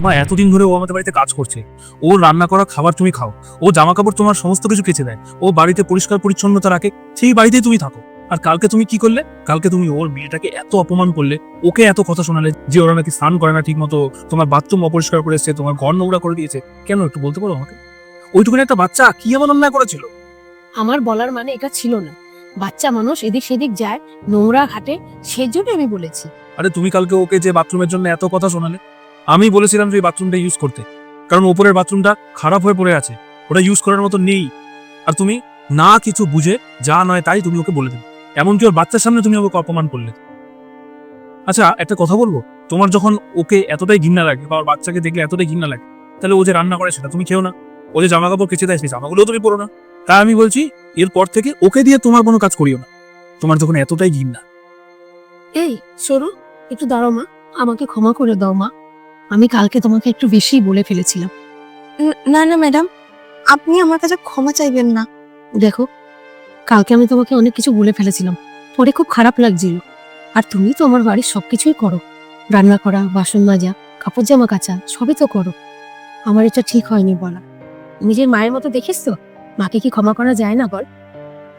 মা এতদিন ধরে ও আমাদের বাড়িতে কাজ করছে, ও রান্না করা খাবার তুমি খাও, ও জামা কাপড় তোমার সমস্ত কিছু কেচে দেয়, ও বাড়িতে পরিষ্কার পরিচ্ছন্নতা রাখে, সেই বাড়িতেই তুমি থাকো। আর কালকে তুমি কি করলে? কালকে তুমি ওর মেয়েটাকে এত অপমান করলে, ওকে এত কথা শোনালে যে ওরা নাকি স্নান করে না ঠিক মতো, তোমার বাথরুম অপরিষ্কার করে এসছে, তোমার ঘর নোংরা করে দিয়েছে। কেন একটু বলতে পারো আমাকে? ওইটুকুনি একটা বাচ্চা কি এমন অন্যায় করেছিল? আমার বলার মানে এটা ছিল না। বাচ্চা মানুষ এদিক সেদিক যায়, নোংরা ঘাটে, সেজন্য আমি বলেছি। আরে তুমি কালকে ওকে যে বাথরুমের জন্য এত কথা শোনালে, আমি বলেছিলাম যে ওই বাথরুমটা ইউজ করতে, কারণ উপরের বাথরুমটা খারাপ হয়ে পড়ে আছে, ওটা ইউজ করার মতো নেই। আর তুমি না কিছু বুঝে যা নয় তাই তুমি ওকে বলে দিলে, এমনকি ওর বাচ্চার সামনে তুমি ওকে অপমান করলে। আচ্ছা একটা কথা বলবো, তোমার যখন ওকে এতটাই ঘৃণা লাগে বা ওর বাচ্চাকে দেখলে এতটাই ঘৃণা লাগে, তাহলে ও যে রান্না করে সেটা তুমি খেও না, ও যে জামা কাপড় কেচে দেয় সেই জামাগুলোও তুমি পরো না। তাই আমি বলছি এরপর থেকে ওকে দিয়ে তোমার কোনো কাজ করিও না, তোমার যখন এতটাই ঘৃণা। এই সরু, একটু দাঁড়াও মা, আমাকে ক্ষমা করে দাও মা। আমি কালকে তোমাকে একটু বেশি বলে ফেলেছিলাম। না না ম্যাডাম, আপনি আমার কাছে ক্ষমা চাইবেন না। দেখো, কালকে আমি তোমাকে অনেক কিছু বলে ফেলেছিলাম, পরে খুব খারাপ লাগছিল। আর তুমি তো আমার বাড়ির সবকিছুই করো, রান্না করা, বাসন মাজা, কাপড় জামা কাচা, সবই তো করো। আমার এটা ঠিক হয়নি বলা। নিজের মায়ের মতো দেখিস তো, মাকে কি ক্ষমা করা যায় না বল?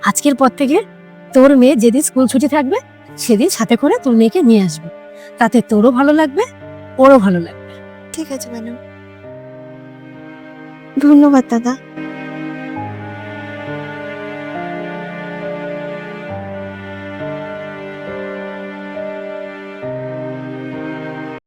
আজকের পর থেকে তোর মেয়ে যেদিন স্কুল ছুটি থাকবে সেদিন সাথে করে তোর মেয়েকে নিয়ে আসবে, তাতে তোরও ভালো লাগবে, ওরও ভালো লাগবে। ঠিক আছে ম্যাডাম, ধন্যবাদ দাদা।